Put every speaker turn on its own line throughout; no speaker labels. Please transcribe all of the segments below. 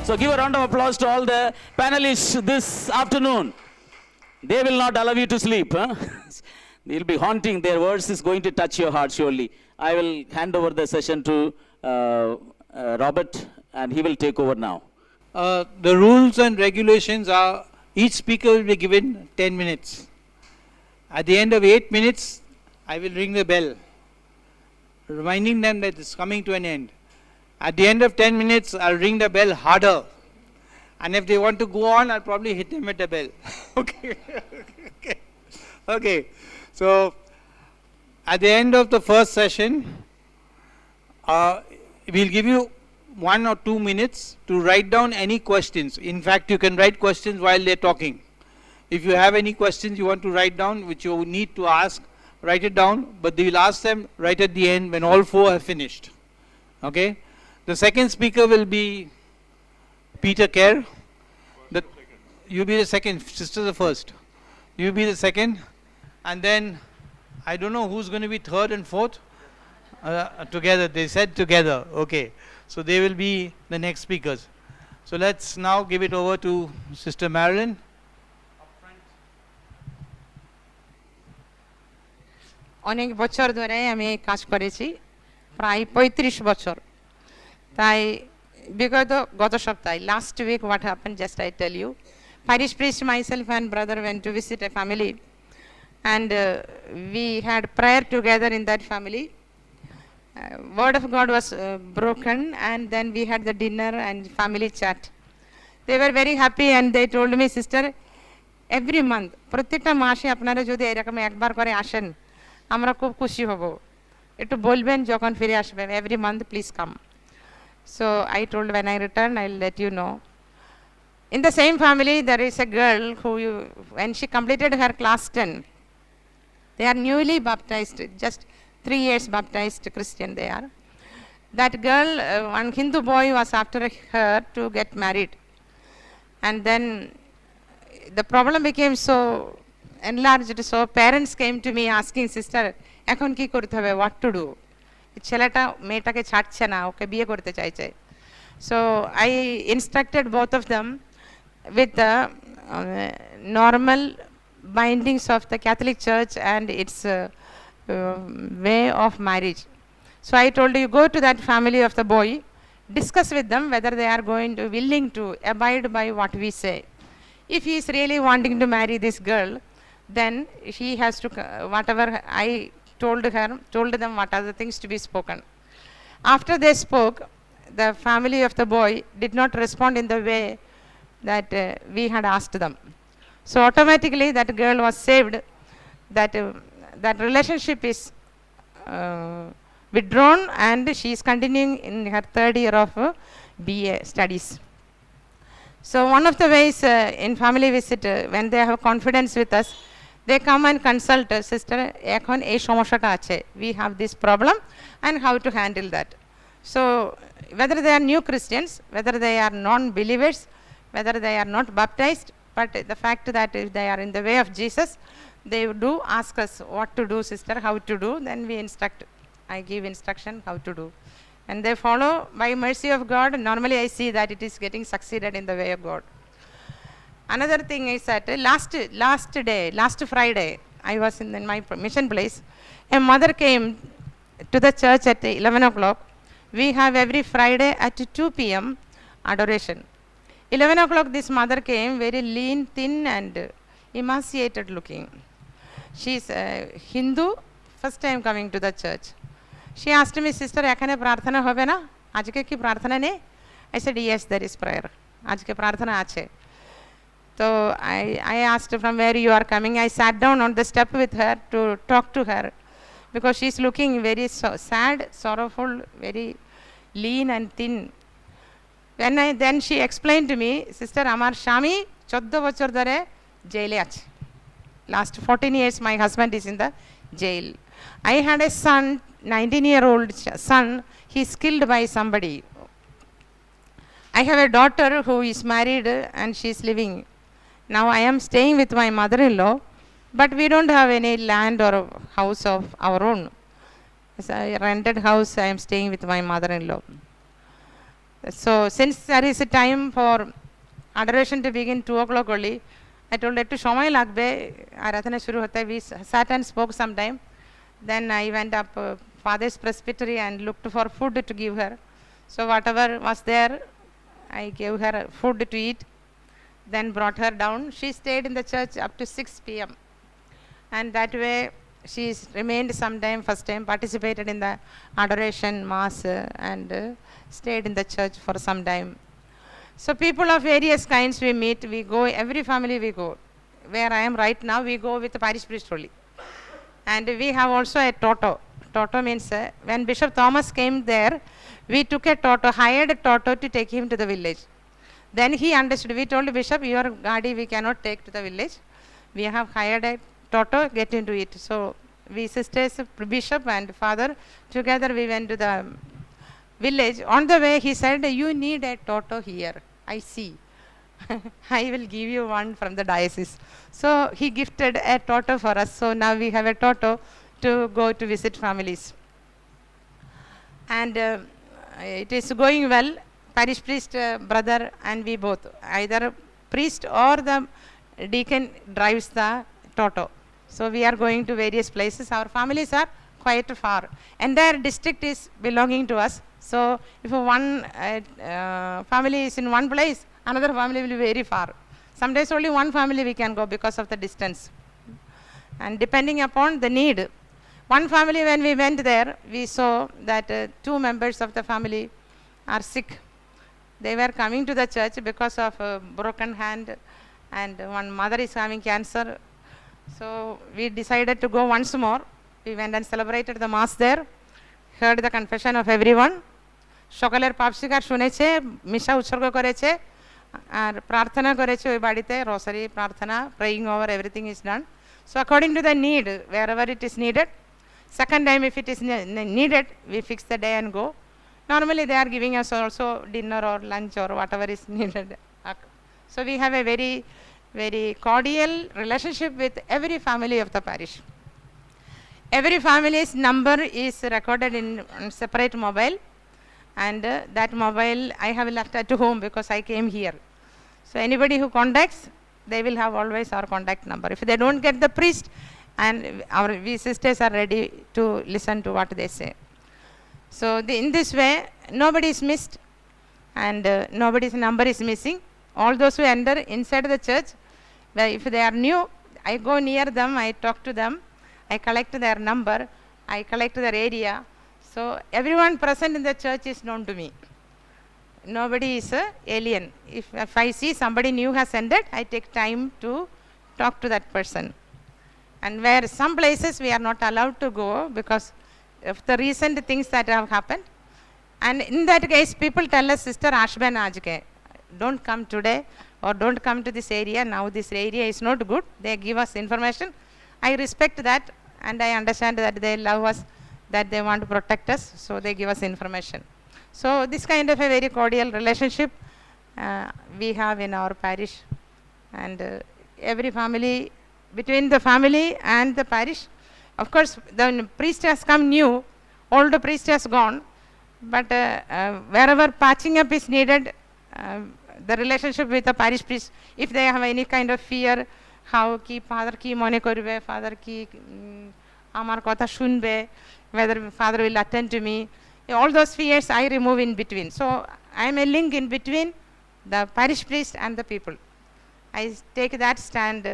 So give a round of applause to all the panelists this afternoon. They will not allow you to sleep. Huh? They'll be haunting. Their words is going to touch your heart surely. I will hand over the session to Robert, and he will take over now.
The rules and regulations are each speaker will be given 10 minutes. At the end of 8 minutes, I will ring the bell, reminding them that it's coming to an end. At the end of 10 minutes, I'll ring the bell harder. And if they want to go on, I'll probably hit them with the bell. Okay. Okay. So, at the end of the first session, we'll give you 1 or 2 minutes to write down any questions. In fact, you can write questions while they're talking. If you have any questions you want to write down, which you need to ask, write it down, but they will ask them right at the end when all 4 have finished. Okay? The second speaker will be Peter Kerr. You be the second, sister the first. You be the second, and then I don't know who's going to be third and fourth. Together, they said together. Okay, so they will be the next speakers. So let's now give it over to Sister Marilyn.
অনেক বছর ধরে আমি কাজ করেছি, প্রায় 35 বছর। তাই বিগত গত সপ্তাহে, last week what happened, just I tell you. Parish priest, myself and brother went to visit a family, and we had prayer together in that family. Word of God was broken, and then we had the dinner and family chat. They were very happy, and they told me, sister, every month, প্রত্যেকটা মাসে আপনারা যদি এরকম একবার করে আসেন, আমরা খুব খুশি হব। একটু বলবেন যখন ফিরে আসবেন, every month please come. So I told when I return, I'll let you know. In the same family, there is a girl who, when she completed her class 10, they are newly baptized, just 3 years baptized Christian they are. That girl, one Hindu boy was after her to get married. And then the problem became so enlarged, so parents came to me asking, sister, এখন কি করতে হবে, what to do? ছেলেটা মেয়েটাকে ছাড়ছে না, ওকে বিয়ে করতে চাইছে। So I instructed both of them with the normal bindings of the Catholic Church and its way of marriage. So I told you, go to that family of the boy, discuss with them whether they are willing to abide by what we say. If he is really wanting to marry this girl, then he has to, whatever I told them what are the things to be spoken. After they spoke, the family of the boy did not respond in the way that we had asked them. So automatically that girl was saved, that relationship is withdrawn, and she is continuing in her 3rd year of BA studies. So one of the ways in family visit, when they have confidence with us, they come and consult, sister, এখন এই সমস্যাটা আছে, we have this problem and how to handle that. So whether they are new Christians, whether they are non-believers, whether they are not baptized, but the fact that if they are in the way of Jesus, they do ask us what to do, sister, how to do, then we instruct, I give instruction how to do. And they follow by mercy of God. Normally I see that it is getting succeeded in the way of God. Another thing is that last Friday, I was in my mission place. A mother came to the church at 11 o'clock. We have every Friday at 2 p.m. adoration. 11 o'clock this mother came, very lean, thin and emaciated looking. She is Hindu, first time coming to the church. She asked me, sister, এখানে প্রার্থনা হবে না? আজকে কি প্রার্থনা নেই? I said, yes, there is prayer. আজকে প্রার্থনা আছে। So I asked from where you are coming. I sat down on the step with her to talk to her, because she is looking very sad, sorrowful, very lean and thin. Then she explained to me, sister, আমার স্বামী 14 বছর ধরে জেলে আছে। Last 14 years my husband is in the jail. I had a son, 19-year-old son, he is killed by somebody. I have a daughter who is married and she is living. Now I am staying with my mother-in-law, but we don't have any land or house of our own. It's a rented house. I am staying with my mother-in-law. So since there is a time for adoration to begin 2 o'clock only, I told একটু সময় লাগবে আরাধনা শুরু হতে, we sat and spoke some time. Then I went up father's presbytery and looked for food to give her. So whatever was there, I gave her food to eat, then brought her down. She stayed in the church up to 6 p.m. and that way she remained some time, first time participated in the adoration mass and stayed in the church for some time. So people of various kinds we meet, we go, every family we go. Where I am right now, we go with the parish priest only. And we have also a toto. Toto means when Bishop Thomas came there, we took a toto, hired a toto to take him to the village. Then he understood. We told Bishop, your gadi we cannot take to the village. We have hired a toto, get into it. So we sisters, Bishop and father, together we went to the village. On the way he said, you need a toto here. I see. I will give you one from the diocese. So he gifted a toto for us. So now we have a toto to go to visit families. And it is going well. Parish priest, brother and we both, either priest or the deacon drives the toto. So we are going to various places. Our families are quite far. Entire district is belonging to us. So if one family is in one place, another family will be very far. Sometimes only one family we can go because of the distance. And depending upon the need. One family, when we went there, we saw that 2 members of the family are sick. They were coming to the church because of a broken hand, and one mother is having cancer. So we decided to go once more. We went and celebrated the mass there, heard the confession of everyone. সকলের পাপ স্বীকার শুনেছে, মিশা উৎসর্গ করেছে আর প্রার্থনা করেছে ওই বাড়িতে, রোসারি প্রার্থনা, praying over, everything is done. So according to the need, wherever it is needed. Second time if it is needed, we fix the day and go. Normally they are giving us also dinner or lunch or whatever is needed. So we have a very, very cordial relationship with every family of the parish. Every family's number is recorded in separate mobile, and that mobile I have left at home because I came here. So anybody who contacts, they will have always our contact number. If they don't get the priest, and we sisters are ready to listen to what they say. So in this way, nobody is missed, and nobody's number is missing. All those who enter inside the church, if they are new, I go near them, I talk to them, I collect their number, I collect their area. So everyone present in the church is known to me. Nobody is a alien. If I see somebody new has entered, I take time to talk to that person. And where some places we are not allowed to go because of the recent things that have happened. And in that case, people tell us, Sister Ashban Ajke, don't come today or don't come to this area. Now this area is not good. They give us information. I respect that, and I understand that they love us, that they want to protect us, so they give us information. So this kind of a very cordial relationship we have in our parish, and every family, between the family and the parish. Of course, the priest has come new, old priest has gone, but wherever patching up is needed, the relationship with the parish priest, if they have any kind of fear, how ki father ki mone korbe, father ki amar kotha shunbe, whether father will attend to me, all those fears I remove in between. So I am a link in between the parish priest and the people. I take that stand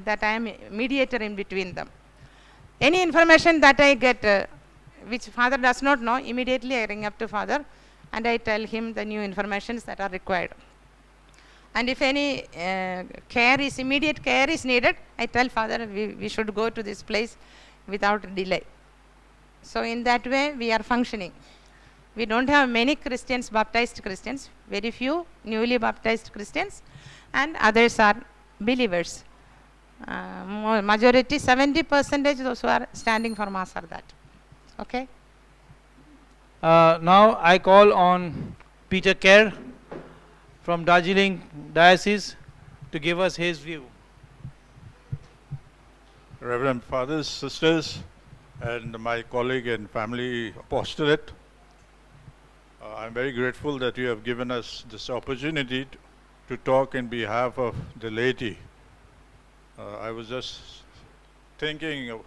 that I am mediator in between them. Any information that I get which father does not know, immediately I ring up to father and I tell him the new informations that are required. And if any immediate care is needed, I tell father we should go to this place without delay. So in that way we are functioning. We don't have many Christians, baptized Christians, very few newly baptized Christians, and others are believers. Majority 70% those who are standing for mass are that. Okay.
Now I call on Peter Kerr from Darjeeling Diocese to give us his view.
Reverend Fathers, Sisters, and my colleague and family apostolate, I'm very grateful that you have given us this opportunity to talk in behalf of the laity. I was just thinking of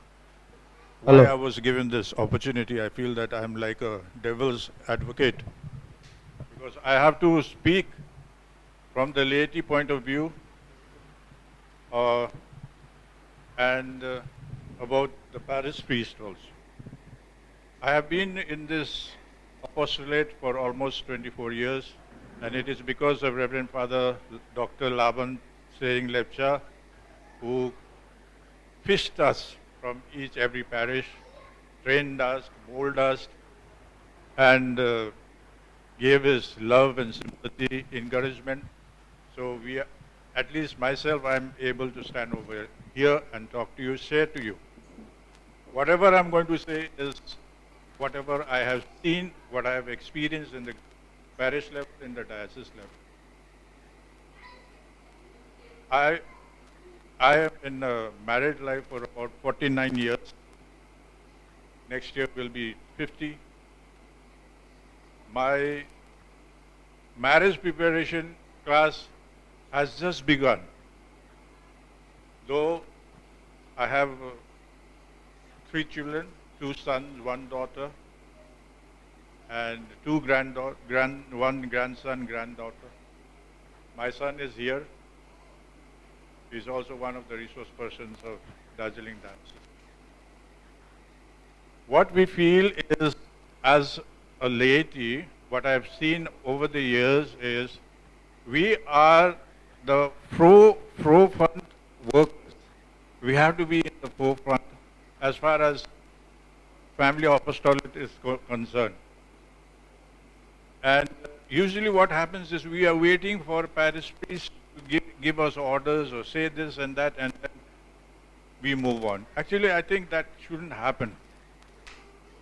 why
Hello.
I was given this opportunity. I feel that I'm like a devil's advocate because I have to speak from the laity point of view uh, and about the parish priest also. I have been in this apostolate for almost 24 years, and it is because of Reverend Father Dr. Laban Sering Lepcha, who fished us from every parish, trained us, molded us, and gave his love and sympathy, encouragement. So at least myself, I'm able to stand over here and talk to you, share to you. Whatever I'm going to say is whatever I have seen, what I have experienced in the parish level, in the diocese level. I am in a married life for about 49 years. Next year will be 50. My marriage preparation class has just begun. Though I have 3 children, 2 sons, 1 daughter, and 2 one grandson, granddaughter. My son is here. He's also one of the resource persons of Darjeeling Diocese. What we feel is, as a laity, what I've seen over the years is we are the forefront workers. We have to be in the forefront as far as family apostolate is concerned. And usually what happens is we are waiting for parish priests to give us orders or say this and that, and then we move on. Actually, I think that shouldn't happen.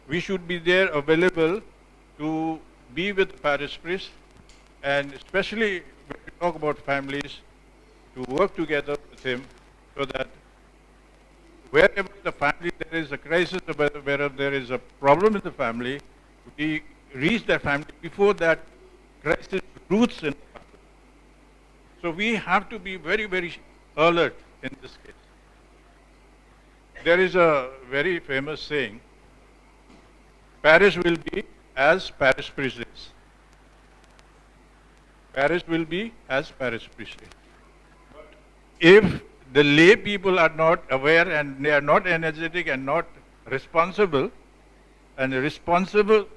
We should be there available to be with the parish priest, and especially when we talk about families, to work together with him so that wherever the family there is a crisis, wherever there is a problem in the family, we reach that family before that crisis roots in the family. So we have to be very, very alert in this case. There is a very famous saying, parish will be as parish priest is. Parish will be as parish priest is. But if the lay people are not aware and they are not energetic and not responsible, and responsible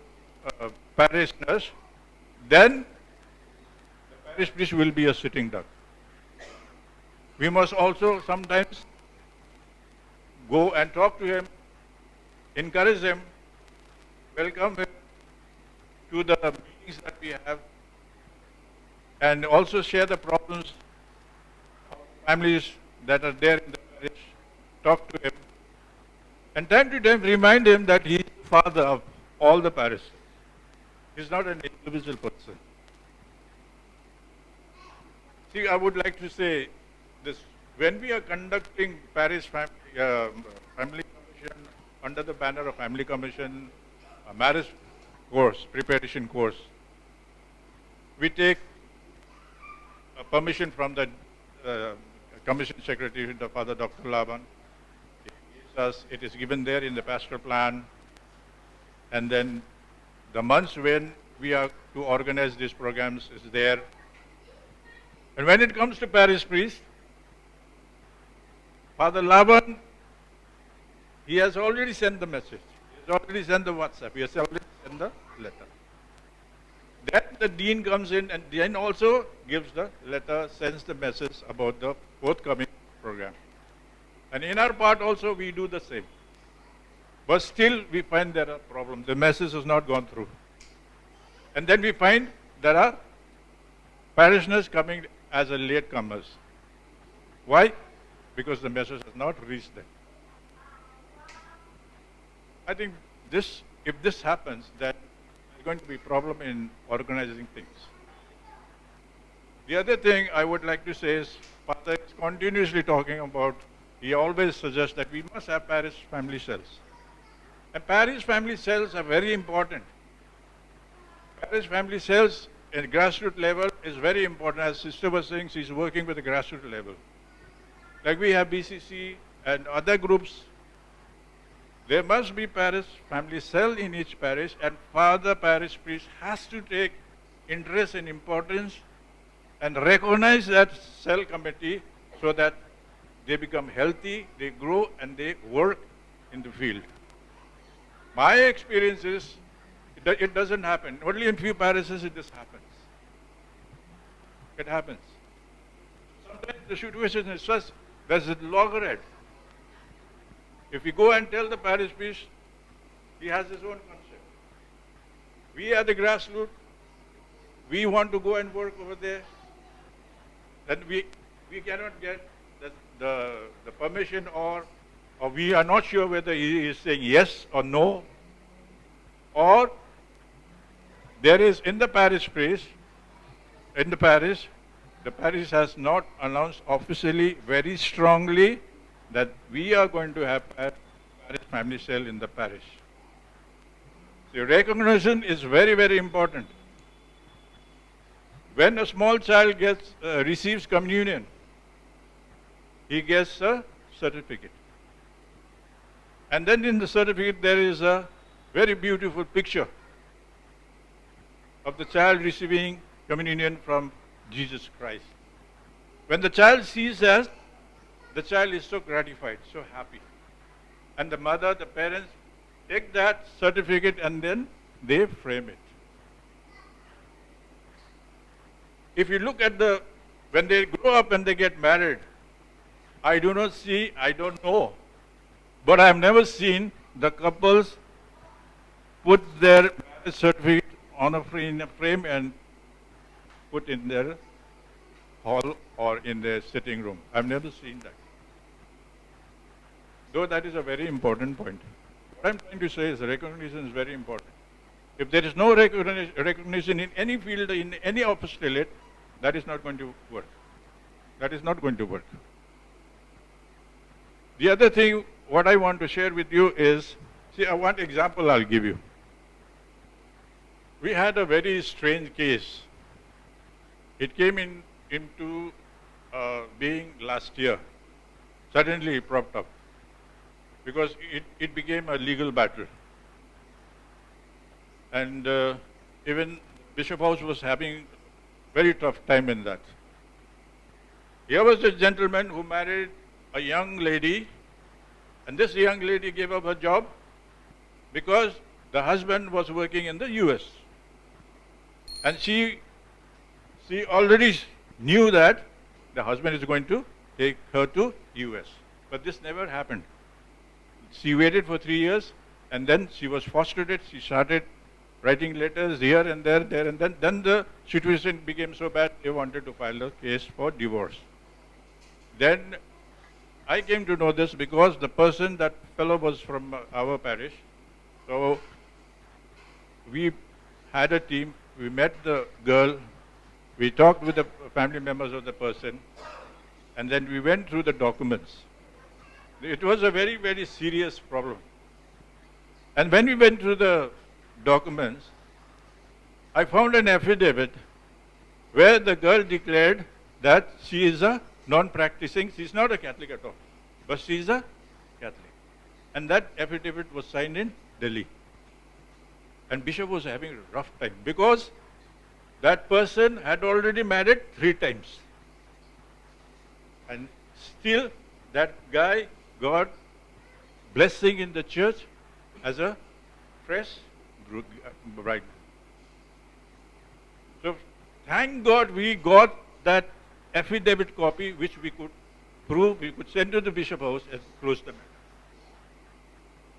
parishioners, then the parish priest will be a sitting duck. We must also sometimes go and talk to him, encourage him, welcome him to the meetings that we have, and also share the problems of families that are there in the parish, talk to him, and time to time remind him that he is the father of all the parishes. He is not an individual person. See, I would like to say this. When we are conducting parish family commission under the banner of family commission, a marriage course, preparation course, we take a permission from the commission secretary, the Father Dr. Laban. It is given there in the pastoral plan, and then the months when we are to organize these programs is there. And when it comes to parish priest, Father Laban, he has already sent the message. He has already sent the WhatsApp. He has already sent the letter. Then the dean comes in and then also gives the letter, sends the message about the forthcoming program. And in our part also we do the same. But still we find there are problems. The message has not gone through. And then we find there are parishioners coming as a latecomers. Why? Because the message has not reached them. I think if this happens, then there's going to be a problem in organizing things. The other thing I would like to say is, Father is continuously talking about, he always suggests that we must have parish family cells. And parish family cells are very important. Parish family cells at grassroots level is very important. As Sister was saying, she's working with the grassroots level. Like we have BCC and other groups. There must be parish family cell in each parish, and Father Parish Priest has to take interest and importance and recognize that cell committee so that they become healthy, they grow, and they work in the field. My experience is it doesn't happen. Only in few parishes this happens. It happens. Sometimes the situation is such, there's a loggerhead. If we go and tell the parish priest, he has his own concept. We are the grassroots. We want to go and work over there. Then we cannot get the permission, or we are not sure whether he is saying yes or no. Or there is in the parish priest, in the parish has not announced officially very strongly that we are going to have a parish family cell in the parish. The recognition is very, very important. When a small child receives communion, he gets a certificate. And then in the certificate there is a very beautiful picture of the child receiving communion from Jesus Christ. When the child sees that, the child is so gratified, so happy. And the mother, the parents, take that certificate and then they frame it. If you look at when they grow up and they get married, I don't know, but I have never seen the couples put their marriage certificate in a frame and put in their hall or in their sitting room. I've never seen that. Though that is a very important point. What I'm trying to say is recognition is very important. If there is no recognition in any field, in any apostolate, that is not going to work. That is not going to work. The other thing, what I want to share with you is, see, one example I'll give you. We had a very strange case. It came into being last year. Suddenly it propped up because it became a legal battle. And even Bishop House was having very tough time in that. Here was a gentleman who married a young lady, and this young lady gave up her job because the husband was working in the US. And she already knew that the husband is going to take her to US. But this never happened. She waited for 3 years, and then she was frustrated. She started writing letters here and there and then the situation became so bad they wanted to file a case for divorce. Then I came to know this because that fellow was from our parish. So we had a team, we met the girl, we talked with the family members of the person, and then we went through the documents. It was a very, very serious problem. And when we went through the documents, I found an affidavit where the girl declared that she is a non-practicing, she's not a Catholic at all, but she's a Catholic. And that affidavit was signed in Delhi. And Bishop was having a rough time because that person had already married 3 times. And still that guy got blessing in the church as a fresh bride. So thank God we got that affidavit copy which we could prove, we could send to the Bishop House and close the matter.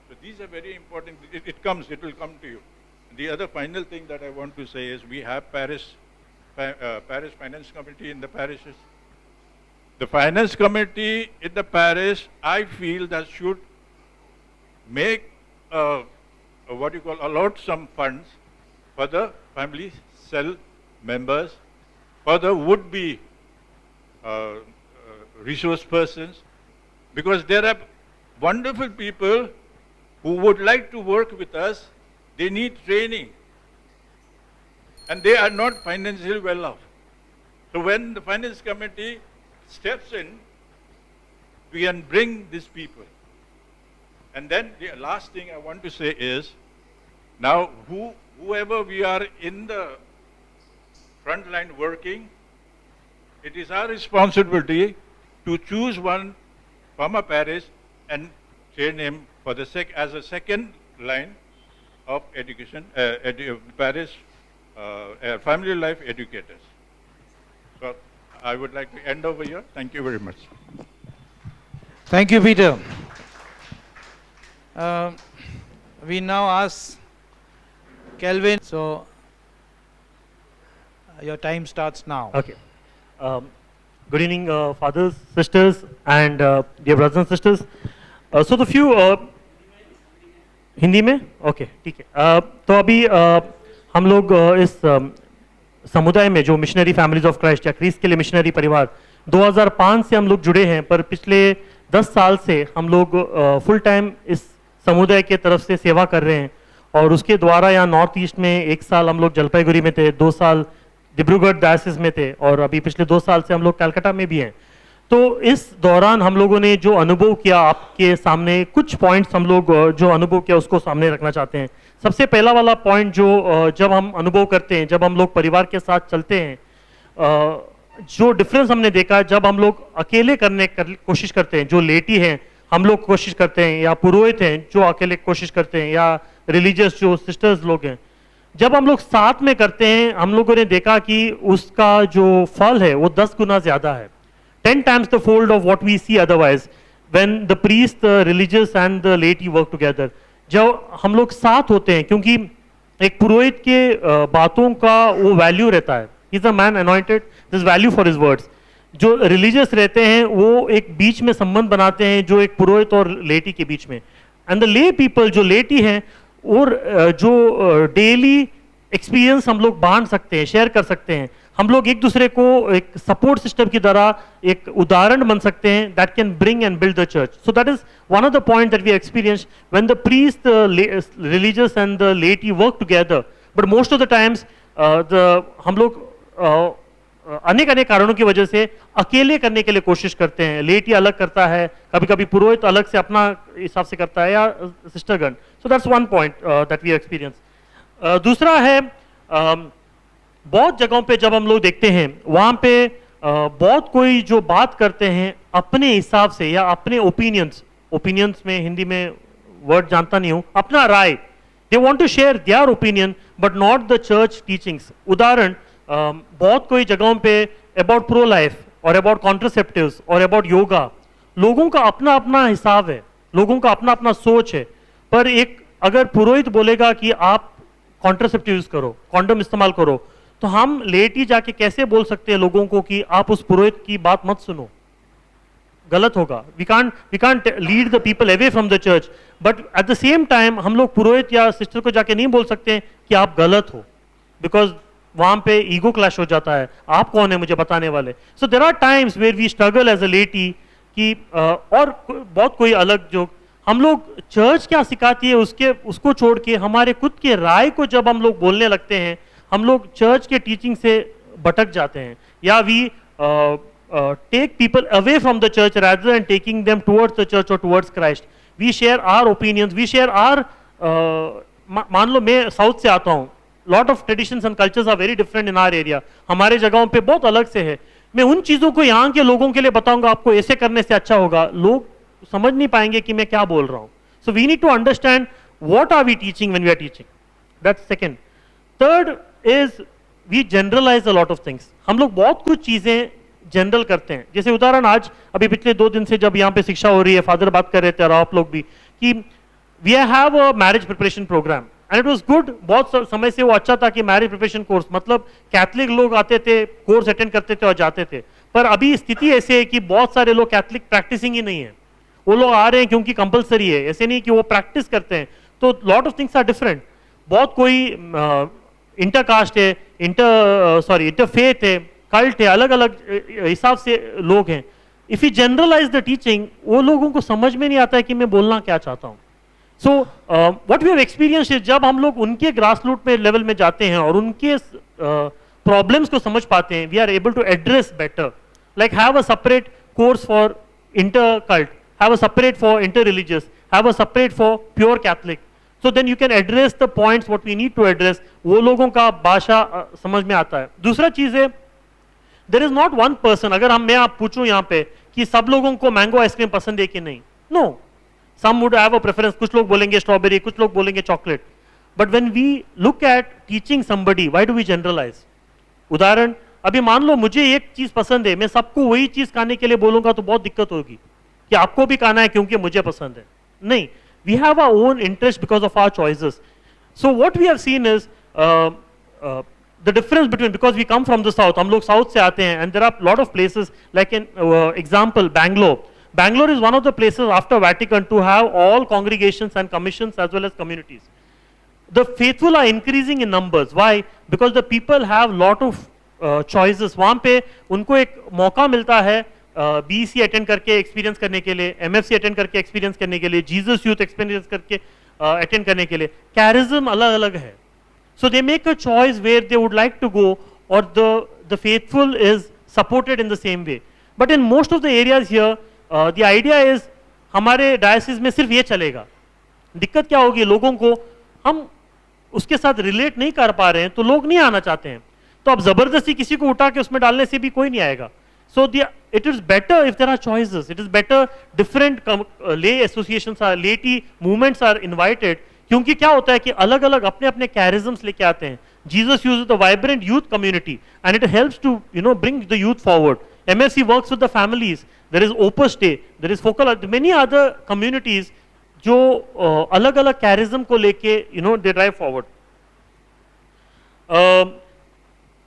So these are very important. It will come to you. The other final thing that I want to say is we have parish finance committee in the parishes. The finance committee in the parish, I feel that should make allot some funds for the family cell members, for the would-be resource persons, because there are wonderful people who would like to work with us. They need training. and they are not financially well off. So when the finance committee steps in, we can bring these people. And then the last thing I want to say is, now whoever we are in the front line working, it is our responsibility to choose one from a parish and train him for the as a second line of education, parish family life educators. So I would like to end over here. Thank you very much.
Thank you, Peter. We now ask Kelvin. So your time starts now.
Okay. Good evening, fathers, sisters, and dear brothers and sisters. So the few Hindi में okay ठीक है तो अभी हम लोग इस समुदाय में जो मिशनरी फैमिलीज ऑफ क्राइस्ट या क्रिस्ट के लिए मिशनरी परिवार 2005 से हम लोग जुड़े हैं, पर पिछले 10 साल से हम लोग फुल टाइम इस समुदाय के तरफ से सेवा कर रहे हैं। और उसके द्वारा यहाँ नॉर्थ ईस्ट में 1 साल हम लोग जलपाईगुड़ी में थे, 2 साल डिब्रूगढ़ डायसिस में थे, और अभी पिछले 2 साल से हम लोग कलकत्ता में भी हैं। तो इस दौरान हम लोगों ने जो अनुभव किया, आपके सामने कुछ पॉइंट्स हम लोग जो अनुभव किया उसको सामने रखना चाहते हैं। सबसे पहला वाला पॉइंट जो जब हम अनुभव करते हैं, जब हम लोग परिवार के साथ चलते हैं, जो डिफरेंस हमने देखा जब हम लोग अकेले करने कोशिश करते हैं, जो लेटी हैं हम लोग कोशिश करते हैं, या पुरोहित हैं जो अकेले कोशिश करते हैं, या रिलीजियस जो सिस्टर्स लोग हैं, जब हम लोग साथ में करते हैं हम लोगों ने देखा कि उसका जो फल है वो 10 गुना ज्यादा है, 10 times the fold of what we see otherwise when the priest, the religious and the laity work together। जब हम लोग साथ होते हैं, क्योंकि एक पुरोहित के बातों का वो वैल्यू रहता है, he is a man anointed, there is value for his words। जो रिलीजियस रहते हैं वो एक बीच में संबंध बनाते हैं, जो एक पुरोहित और लेटी के बीच में, एंड द ले पीपल जो लेटी हैं और जो डेली एक्सपीरियंस हम लोग बांट सकते हैं, शेयर कर सकते हैं, हम लोग एक दूसरे को एक सपोर्ट सिस्टम की तरह एक उदाहरण बन सकते हैं, that can bring and build the church. So that is one of the point that we experience when the priest, the religious and the laity work together. But most of the times हम लोग अनेक अनेक कारणों की वजह से अकेले करने के लिए कोशिश करते हैं। लेटी अलग करता है, कभी कभी पुरोहित अलग से अपना हिसाब से करता है, या सिस्टरगण। So that's one point that we experience. दूसरा है बहुत जगहों पे जब हम लोग देखते हैं वहां पे बहुत कोई जो बात करते हैं अपने हिसाब से या अपने ओपिनियंस में हिंदी में वर्ड जानता नहीं हूं, अपना राय, they want to share their opinion but not the church teachings. उदाहरण बहुत कोई जगहों पे अबाउट प्रो लाइफ और अबाउट कॉन्ट्रासेप्टिव्स और अबाउट योगा, लोगों का अपना अपना हिसाब है, लोगों का अपना अपना सोच है। पर एक अगर पुरोहित बोलेगा कि आप कॉन्ट्रासेप्टिव यूज करो, कॉन्डम इस्तेमाल करो, तो हम लेटी जाके कैसे बोल सकते हैं लोगों को कि आप उस पुरोहित की बात मत सुनो, गलत होगा। We can't lead the people away from the church, but at the same time हम लोग पुरोहित या सिस्टर को जाके नहीं बोल सकते कि आप गलत हो, बिकॉज वहां पे ईगो क्लैश हो जाता है, आप कौन है मुझे बताने वाले। So there are times where we struggle as a laity कि और बहुत कोई अलग जो हम लोग चर्च क्या सिखाती है उसको छोड़ के हमारे खुद के राय को जब हम लोग बोलने लगते हैं, हम लोग चर्च के टीचिंग से भटक जाते हैं, या we take people away from the church rather than taking them towards the church or towards Christ। we share our opinions, we share our मान लो मैं साउथ से आता हूँ, lot of traditions and cultures are very different in our area, हमारे जगहों पे बहुत अलग से है। मैं उन चीजों को यहाँ के लोगों के लिए बताऊंगा आपको ऐसे करने से अच्छा होगा, लोग समझ नहीं पाएंगे कि मैं क्या बोल रहा हूँ। So we need to understand what are we teaching when we are teaching, that's second. Third is we generalise a lot of things. हम लोग बहुत कुछ चीजें जनरल करते हैं, जैसे उदाहरण आज अभी पिछले 2 दिन से जब यहाँ पे शिक्षा हो रही है, फादर बात कर रहे थे और आप लोग भी, कि we have a marriage preparation programme and it was good. बहुत समय से वो अच्छा था कि मैरिज प्रिपरेशन कोर्स, मतलब कैथलिक लोग आते थे, कोर्स अटेंड करते थे और जाते थे। पर अभी स्थिति ऐसे है कि बहुत सारे लोग कैथलिक प्रैक्टिसिंग ही नहीं है, वो लोग आ रहे हैं क्योंकि कंपलसरी है, ऐसे नहीं कि वो प्रैक्टिस करते हैं। तो lot of things are different. बहुत कोई इंटरकास्ट है, इंटरफेथ है, कल्ट है, अलग अलग हिसाब से लोग हैं। If you generalise the teaching, वो लोगों को समझ में नहीं आता है कि मैं बोलना क्या चाहता हूँ। So what we have experience, जब हम लोग उनके ग्रास रूट में लेवल में जाते हैं और उनके प्रॉब्लम्स को समझ पाते हैं, we are able to address better. Like have a separate course for inter cult, have a separate for inter religious, have a separate for pure Catholic. So then you can address the points what we need to address. वो लोगों का भाषा समझ में आता है. दूसरा चीज है, there is not one person. अगर मैं आप पूछूं यहाँ पे कि सब लोगों को मैंगो आइसक्रीम पसंद है कि नहीं, no. Some would have a preference. कुछ लोग बोलेंगे स्ट्रॉबेरी, कुछ लोग बोलेंगे chocolate. But when we look at teaching somebody, why do we generalize? उदाहरण, अभी मान लो मुझे एक चीज पसंद है, मैं सबको वही चीज खाने के लिए बोलूंगा तो बहुत दिक्कत होगी कि आपको भी खाना है क्योंकि मुझे पसंद है. नहीं, we have our own interest because of our choices. So what we have seen is the difference between, because we come from the south, हम लोग south से आते हैं, and there are lot of places like in example Bangalore. Bangalore is one of the places after Vatican to have all congregations and commissions as well as communities. The faithful are increasing in numbers. Why? Because the people have lot of choices. वहाँ पे उनको एक मौका मिलता है BC attend करके experience करने के लिए, एमएफसी अटेंड करके एक्सपीरियंस करने के लिए, जीसस यूथ एक्सपीरियंस करके अटेंड करने के लिए. कैरिज्म अलग अलग है. So they make a choice where they would like to go, और the faithful is supported in the same way. But in most of the areas here the idea is हमारे diocese में सिर्फ ये चलेगा. दिक्कत क्या होगी, लोगों को हम उसके साथ रिलेट नहीं कर पा रहे हैं तो लोग नहीं आना चाहते हैं. तो अब जबरदस्ती किसी को उठा के उसमें डालने से भी कोई नहीं आएगा. So it is better if there are choices. It is better different lay associations are, laity movements are invited. क्योंकि क्या होता है कि अलग अलग अपने अपने charisms लेके आते हैं. Jesus uses the vibrant youth community and it helps to bring the youth forward. MFC works with the families. There is Opus Day. There is focal. Many other communities जो अलग अलग charism को लेके they drive forward.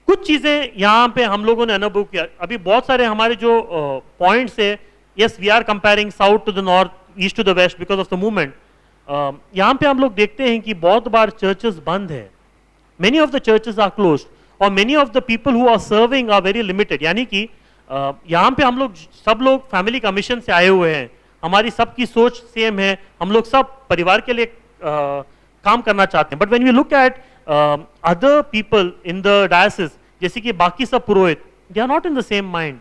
कुछ चीजें यहाँ पे हम लोगों ने अनुभव किया. अभी बहुत सारे हमारे जो पॉइंट्स है, yes we are comparing south to the north, east to the west because of the movement. यहाँ पे हम लोग देखते हैं कि बहुत बार चर्चेस बंद है. Many of the churches are closed और many of the people who are serving are very limited. यानी कि यहाँ पे हम लोग सब लोग फैमिली कमीशन से आए हुए हैं, हमारी सबकी सोच सेम है, हम लोग सब परिवार के लिए काम करना चाहते हैं. But when we look at other people in the diocese, जैसे कि बाकी सब पुरोहित, they are not in the same mind.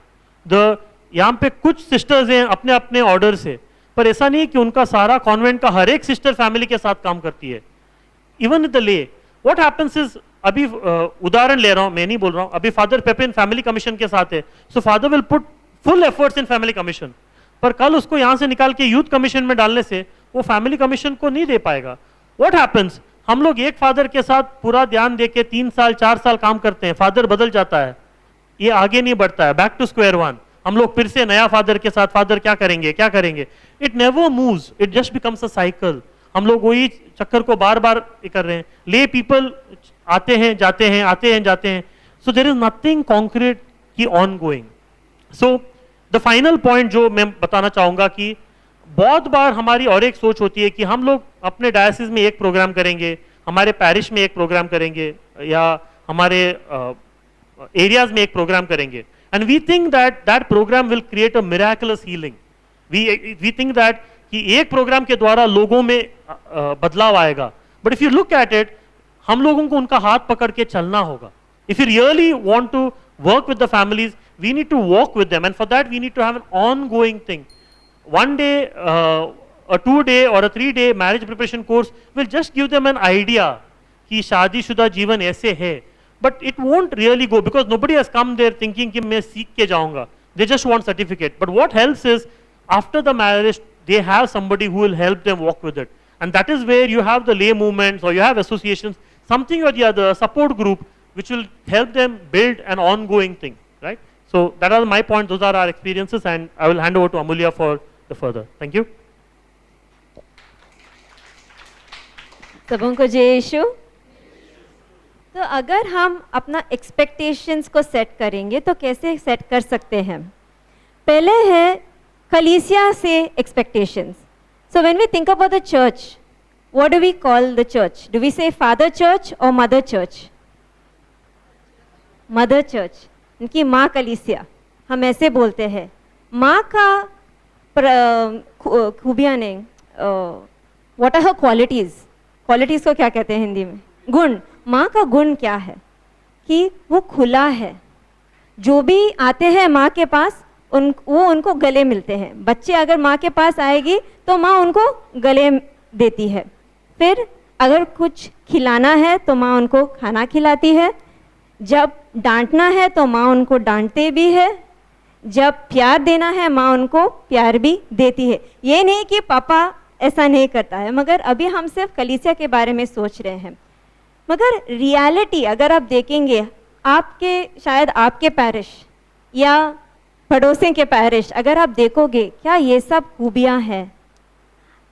यहाँ पे कुछ सिस्टर्स हैं अपने अपने ऑर्डर से, पर ऐसा नहीं कि उनका सारा कॉन्वेंट का हर एक सिस्टर फैमिली के साथ काम करती है. इवन इन द ले व्हाट हैपेंस इज, अभी उदाहरण ले रहा हूँ, मैं नहीं बोल रहा हूँ, अभी फादर पेपिन फैमिली कमीशन के साथ है, so father will put full efforts in family commission, पर कल उसको यहाँ से निकाल के यूथ कमीशन में डालने से वो फैमिली कमीशन को नहीं दे पाएगा. व्हाट हैपेंस, हम लोग एक फादर के साथ पूरा ध्यान देके 3 साल 4 साल काम करते हैं, फादर बदल जाता है, ये आगे नहीं बढ़ता है, बैक टू स्क्वायर वन. हम लोग फिर से नया फादर के साथ, फादर क्या करेंगे क्या करेंगे, it never moves, it just becomes a cycle. हम लोग वही चक्कर को बार बार कर रहे हैं. ले पीपल आते हैं जाते हैं, आते हैं जाते हैं, so there is nothing concrete की ongoing. So the final point जो मैं बताना चाहूंगा कि बहुत बार हमारी और एक सोच होती है कि हम लोग अपने डायसिस में एक प्रोग्राम करेंगे, हमारे पैरिश में एक प्रोग्राम करेंगे, या हमारे एरियाज में एक प्रोग्राम करेंगे, and we think that programme will create a miraculous healing. We think that कि एक प्रोग्राम के द्वारा लोगों में बदलाव आएगा. But if you look at it, हम लोगों को उनका हाथ पकड़ के चलना होगा. If you really want to work with the families, we need to walk with them, and for that we need to have an ongoing thing. One day, a 2-day or a 3-day marriage preparation course will just give them an idea कि शादीशुदा जीवन ऐसे है, but it won't really go because nobody has come there thinking कि मैं सीख के जाऊंगा. They just want certificate. But what helps is after the marriage they have somebody who will help them walk with it, and that is where you have the lay movements or you have associations, something or the other, support group which will help them build an ongoing thing, right? So that are my points. Those are our experiences, and I will hand over to Amulya for the further. Thank you.
सबों को जय यीशु. तो अगर हम अपना expectations को set करेंगे तो कैसे सेट कर सकते हैं? पहले है कलीसिया से expectations. So when we think about the church, what do we call the church? Do we say father church और मदर चर्च? मदर चर्च, इनकी माँ कलीसिया, हम ऐसे बोलते हैं. माँ का खूबियाँ नहीं, what are her qualities? Qualities को क्या कहते हैं हिंदी में? गुण. माँ का गुण क्या है? कि वो खुला है, जो भी आते हैं माँ के पास वो उनको गले मिलते हैं। बच्चे अगर माँ के पास आएगी तो माँ उनको गले देती है। फिर अगर कुछ खिलाना है तो माँ उनको खाना खिलाती है, जब डांटना है तो माँ उनको डांटते भी है, जब प्यार देना है माँ उनको प्यार भी देती है। ये नहीं कि पापा ऐसा नहीं करता है, मगर अभी हम सिर्फ कलीसिया के बारे में सोच रहे हैं। मगर रियलिटी अगर आप देखेंगे, आपके शायद आपके पैरिश या पड़ोसी के पैरिश अगर आप देखोगे, क्या ये सब खूबियाँ हैं?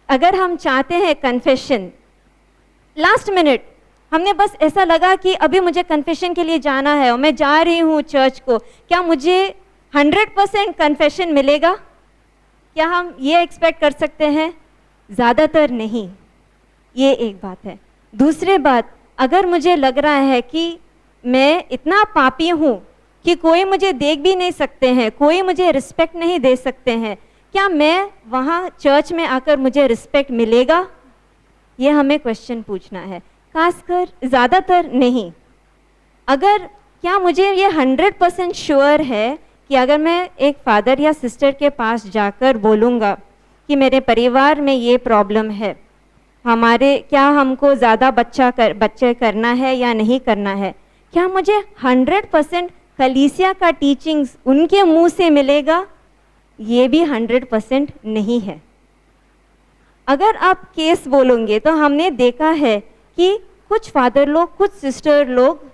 अगर हम चाहते हैं कन्फेशन, लास्ट मिनट हमने बस ऐसा लगा कि अभी मुझे कन्फेशन के लिए जाना है और मैं जा रही हूँ चर्च को, क्या मुझे 100% कन्फेशन मिलेगा? क्या हम ये एक्सपेक्ट कर सकते हैं? ज़्यादातर नहीं। ये एक बात है। दूसरी बात, अगर मुझे लग रहा है कि मैं इतना पापी हूँ कि कोई मुझे देख भी नहीं सकते हैं, कोई मुझे रिस्पेक्ट नहीं दे सकते हैं, क्या मैं वहाँ चर्च में आकर मुझे रिस्पेक्ट मिलेगा? ये हमें क्वेश्चन पूछना है। खासकर ज़्यादातर नहीं। अगर क्या मुझे ये 100% श्योर है कि अगर मैं एक फादर या सिस्टर के पास जाकर बोलूँगा कि मेरे परिवार में ये प्रॉब्लम है, क्या हमको ज़्यादा बच्चे करना है या नहीं करना है, क्या मुझे 100% कलीसिया का टीचिंग्स उनके मुंह से मिलेगा? ये भी 100% नहीं है। अगर आप केस बोलोगे तो हमने देखा है कि कुछ फादर लोग, कुछ सिस्टर लोग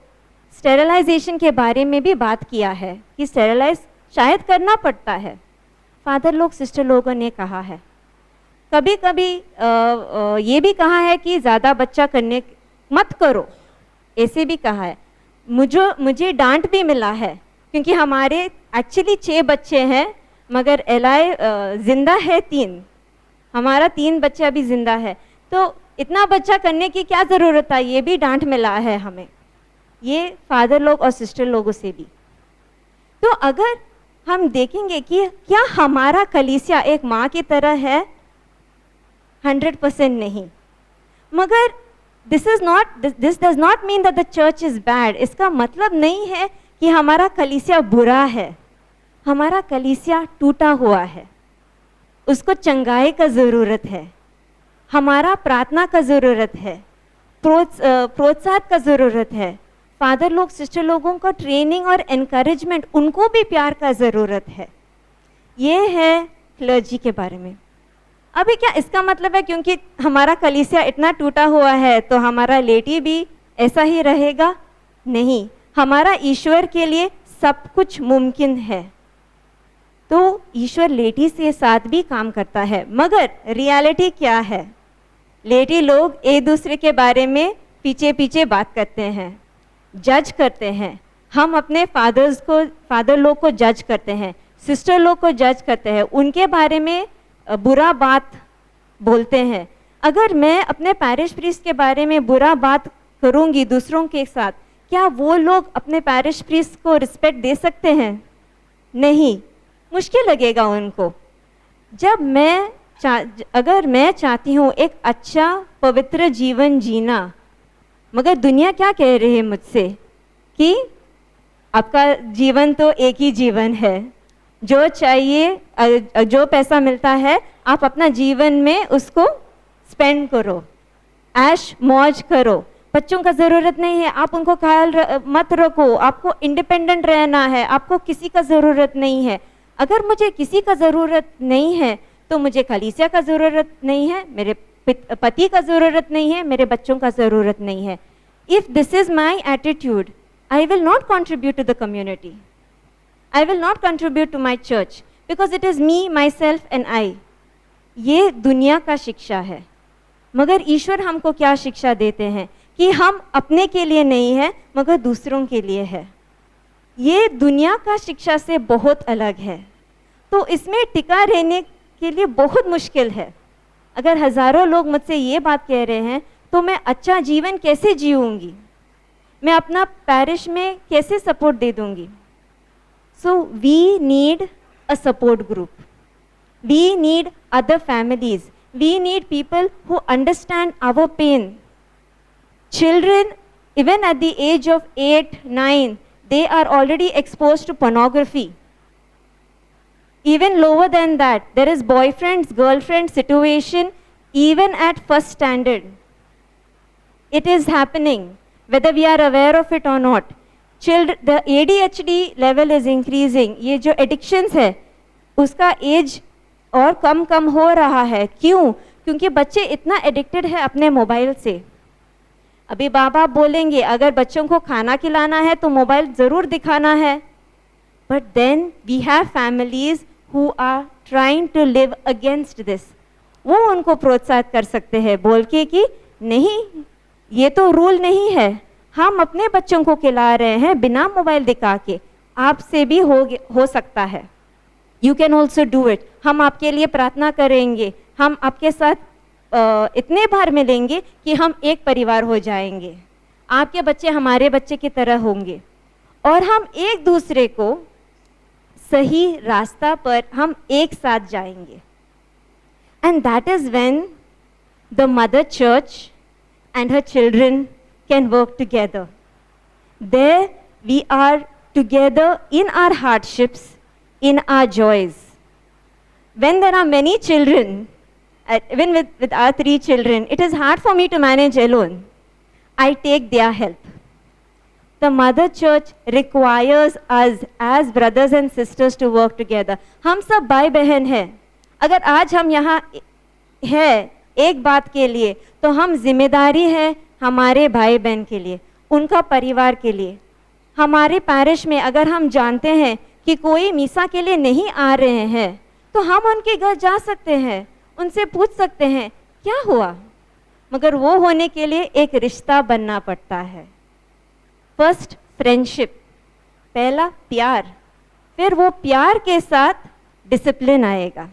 स्टेरिलाइजेशन के बारे में भी बात किया है कि स्टेरिलाइज शायद करना पड़ता है। फादर लोग, सिस्टर लोगों ने कहा है, कभी कभी ये भी कहा है कि ज़्यादा बच्चा करने मत करो, ऐसे भी कहा है। मुझे डांट भी मिला है क्योंकि हमारे एक्चुअली 6 बच्चे हैं, मगर एलाई जिंदा है 3, हमारा 3 बच्चा अभी जिंदा है, तो इतना बच्चा करने की क्या ज़रूरत है? ये भी डांट मिला है हमें, ये फादर लोग और सिस्टर लोगों से भी। तो अगर हम देखेंगे कि क्या हमारा कलीसिया एक माँ की तरह है, 100% नहीं। मगर this does not mean that the church is bad. इसका मतलब नहीं है कि हमारा कलीसिया बुरा है। हमारा कलीसिया टूटा हुआ है, उसको चंगाई का ज़रूरत है, हमारा प्रार्थना का ज़रूरत है, प्रोत्साहन का ज़रूरत है। फादर लोग, सिस्टर लोगों का ट्रेनिंग और एनकरेजमेंट, उनको भी प्यार का ज़रूरत है। ये है क्लर्जी के बारे में। अभी क्या इसका मतलब है क्योंकि हमारा कलीसिया इतना टूटा हुआ है तो हमारा लेटी भी ऐसा ही रहेगा? नहीं, हमारा ईश्वर के लिए सब कुछ मुमकिन है। तो ईश्वर लेटी से साथ भी काम करता है। मगर रियलिटी क्या है? लेटी लोग एक दूसरे के बारे में पीछे पीछे बात करते हैं, जज करते हैं। हम अपने फादर लोग को जज करते हैं, सिस्टर लोग को जज करते हैं, उनके बारे में बुरा बात बोलते हैं। अगर मैं अपने पैरिश प्रीस्ट के बारे में बुरा बात करूंगी दूसरों के साथ, क्या वो लोग अपने पैरिश प्रीस्ट को रिस्पेक्ट दे सकते हैं? नहीं, मुश्किल लगेगा उनको। अगर मैं चाहती हूँ एक अच्छा पवित्र जीवन जीना, मगर दुनिया क्या कह रही है मुझसे कि आपका जीवन तो एक ही जीवन है, जो चाहिए, जो पैसा मिलता है आप अपना जीवन में उसको स्पेंड करो, ऐश मौज करो, बच्चों का ज़रूरत नहीं है, आप उनको ख्याल मत रखो, आपको इंडिपेंडेंट रहना है, आपको किसी का ज़रूरत नहीं है। अगर मुझे किसी का ज़रूरत नहीं है तो मुझे कलीसिया का ज़रूरत नहीं है, मेरे पति का ज़रूरत नहीं है, मेरे बच्चों का ज़रूरत नहीं है। If this is my attitude, I will not contribute to the community. I will not contribute to my church because it is me, myself and I. ये दुनिया का शिक्षा है। मगर ईश्वर हमको क्या शिक्षा देते हैं कि हम अपने के लिए नहीं है मगर दूसरों के लिए है। ये दुनिया का शिक्षा से बहुत अलग है, तो इसमें टिका रहने के लिए बहुत मुश्किल है। अगर हज़ारों लोग मुझसे ये बात कह रहे हैं तो मैं अच्छा जीवन कैसे जीऊँगी, मैं अपना पैरिश में कैसे सपोर्ट दे दूंगी? So we need a support group, we need other families, we need people who understand our pain. Children Even at the age of 8, 9, they are already exposed to pornography. Even lower than that, there is boyfriends, girlfriend situation, even at first standard. It is happening, whether we are aware of it or not. Children, the ADHD level is increasing. ये जो addictions है, उसका age और कम हो रहा है. क्यों? क्योंकि बच्चे इतना addicted है अपने मोबाइल से. अभी बाप बोलेंगे अगर बच्चों को खाना खिलाना है तो मोबाइल ज़रूर दिखाना है. But then we have families who are trying to live against this. वो उनको प्रोत्साहित कर सकते हैं बोल के कि नहीं, ये तो रूल नहीं है, हम अपने बच्चों को खिला रहे हैं बिना मोबाइल दिखा के, आपसे भी हो सकता है. You can also do it. हम आपके लिए प्रार्थना करेंगे, हम आपके साथ इतने बार मिलेंगे कि हम एक परिवार हो जाएंगे. आपके बच्चे हमारे बच्चे की तरह होंगे और हम एक दूसरे को सही रास्ता पर हम एक साथ जाएंगे. And that is when the mother church and her children can work together. There we are together in our hardships, in our joys. When there are many children, even with our 3 children, it is hard for me to manage alone. I take their help. The mother church requires us as brothers and sisters to work together. हम सब भाई बहन हैं. अगर आज हम यहाँ हैं एक बात के लिए, तो हम जिम्मेदारी है हमारे भाई बहन के लिए, उनका परिवार के लिए. हमारे पैरिश में अगर हम जानते हैं कि कोई मीसा के लिए नहीं आ रहे हैं, तो हम उनके घर जा सकते हैं, उनसे पूछ सकते हैं क्या हुआ. मगर वो होने के लिए एक रिश्ता बनना पड़ता है. फर्स्ट फ्रेंडशिप, पहला प्यार, फिर वो प्यार के साथ डिसिप्लिन आएगा.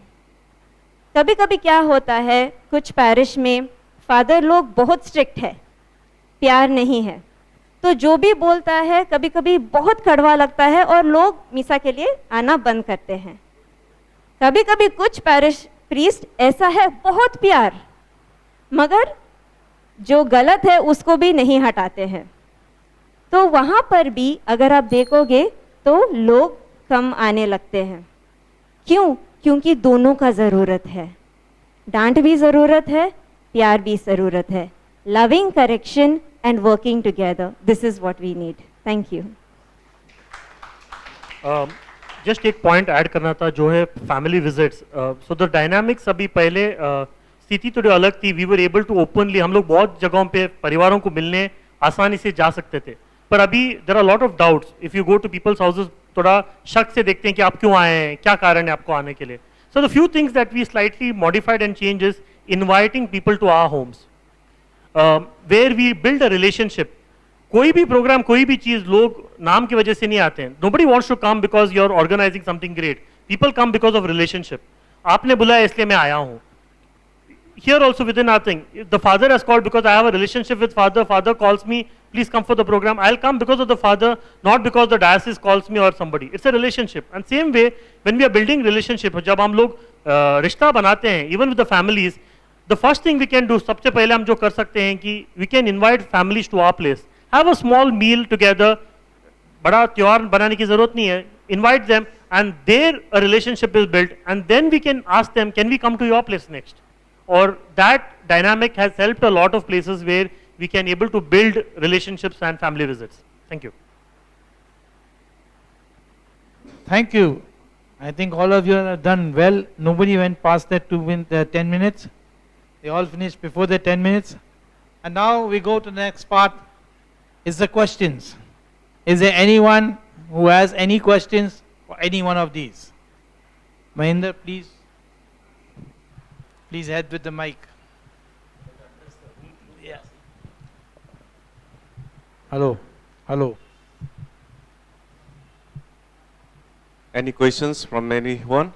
कभी कभी क्या होता है, कुछ पैरिश में फादर लोग बहुत स्ट्रिक्ट है, प्यार नहीं है, तो जो भी बोलता है कभी कभी बहुत कड़वा लगता है और लोग मिसा के लिए आना बंद करते हैं. कभी कभी कुछ पैरिश प्रीस्ट ऐसा है बहुत प्यार, मगर जो गलत है उसको भी नहीं हटाते हैं. तो वहाँ पर भी अगर आप देखोगे तो लोग कम आने लगते हैं. क्यों? क्योंकि दोनों का ज़रूरत है. डांट भी ज़रूरत है, प्यार भी ज़रूरत है. Loving correction and working together, this is what we need. Thank you.
Just एक पॉइंट ऐड करना था जो है family visits. So the dynamics अभी पहले स्थिति थोड़ी अलग थी. We were able to openly, हम लोग बहुत जगहों पे परिवारों को मिलने आसानी से जा सकते थे. पर अभी there are lot of doubts. If you go to people's houses थोड़ा शक से देखते हैं कि आप क्यों आए हैं, क्या कारण है आपको आने के लिए. So the few things that we slightly modified and changes, inviting people to our homes where we build a relationship. कोई भी प्रोग्राम, कोई भी चीज लोग नाम की वजह से नहीं आते हैं. Nobody wants to come because you are organising something great. People come because of relationship. आपने बुलाया इसलिए मैं आया हूँ. Here also within our thing, the father has called because I have a relationship with father. Father calls me, please come for the program. I'll come because of the father, not because the diocese calls me or somebody. It's a relationship. And same way, when we are building relationship, जब हम लोग रिश्ता बनाते हैं, even with the families, the first thing we can do, सबसे पहले हम जो कर सकते हैं कि we can invite families to our place. Have a small meal together. बड़ा त्योहार बनाने की जरूरत नहीं है. Invite them, and there a relationship is built, and then we can ask them, can we come to your place next? Or that dynamic has helped a lot of places where we can able to build relationships and family visits. Thank you.
Thank you. I think all of you have done well. Nobody went past that 10 minutes. They all finished before the 10 minutes. And now we go to the next part, is the questions. Is there anyone who has any questions for any one of these? Mahinder, please. Please head with the mic. Yeah. Hello. Hello.
Any questions from anyone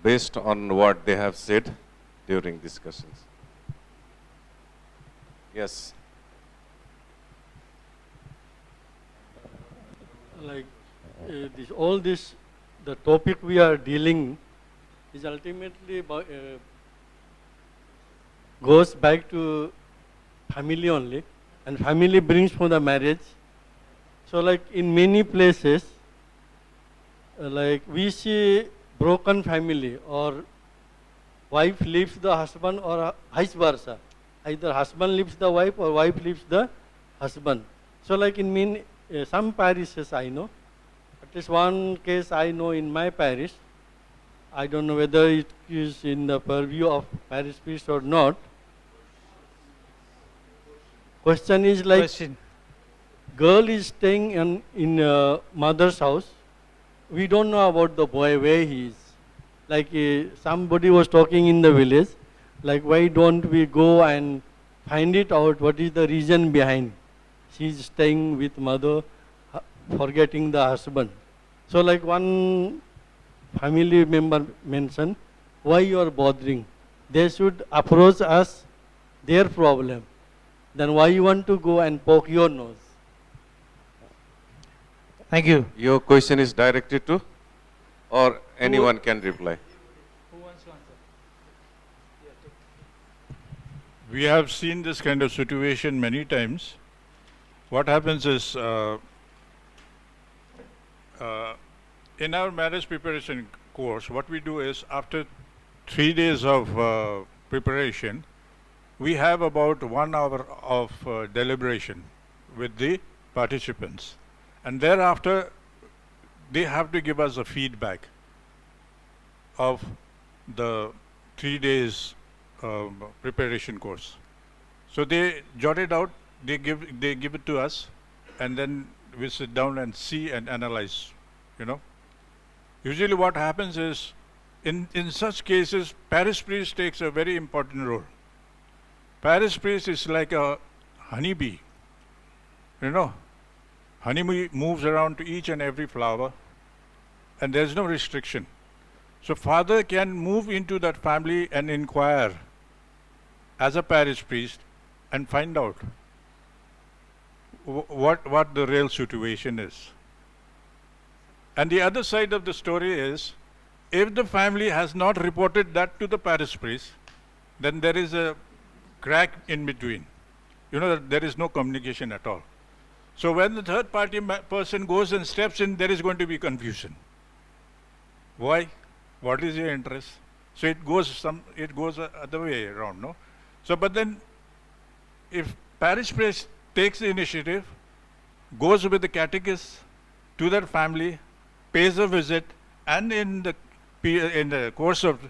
based on what they have said during discussions? Yes.
Like all this, the topic we are dealing is ultimately goes back to family only, and family brings for the marriage. So like in many places, like we see broken family, or wife leaves the husband, or vice versa. Either husband leaves the wife or wife leaves the husband. So like in some parishes I know, at least one case I know in my parish. I don't know whether it is in the purview of parish priest or not. Question is like,
Question.
girl is staying in mother's house. We don't know about the boy, where he is. Like somebody was talking in the village, like why don't we go and find it out, what is the reason behind she's staying with mother, forgetting the husband. So like one family member mentioned, why you are bothering? They should approach us their problem. Then why you want to go and poke your nose?
Thank you.
Your question is directed to, or anyone can reply?
Who wants to answer?
We have seen this kind of situation many times. What happens is, in our marriage preparation course, what we do is, after 3 days of preparation, we have about 1 hour of deliberation with the participants. And thereafter, they have to give us a feedback of the 3 days preparation course. So they jot it out, they give it to us, and then we sit down and see and analyze, you know. Usually what happens is, in such cases, parish priest takes a very important role. Parish priest is like a honeybee, you know. Honeybee moves around to each and every flower, and there's no restriction. So father can move into that family and inquire as a parish priest and find out what the real situation is. And the other side of the story is, if the family has not reported that to the parish priest, then there is a crack in between. You know, there is no communication at all. So when the third party person goes and steps in, there is going to be confusion. Why? What is your interest? So it goes other way around, no? So, but then, if parish priest takes the initiative, goes with the catechist to their family, pays a visit, and in the course of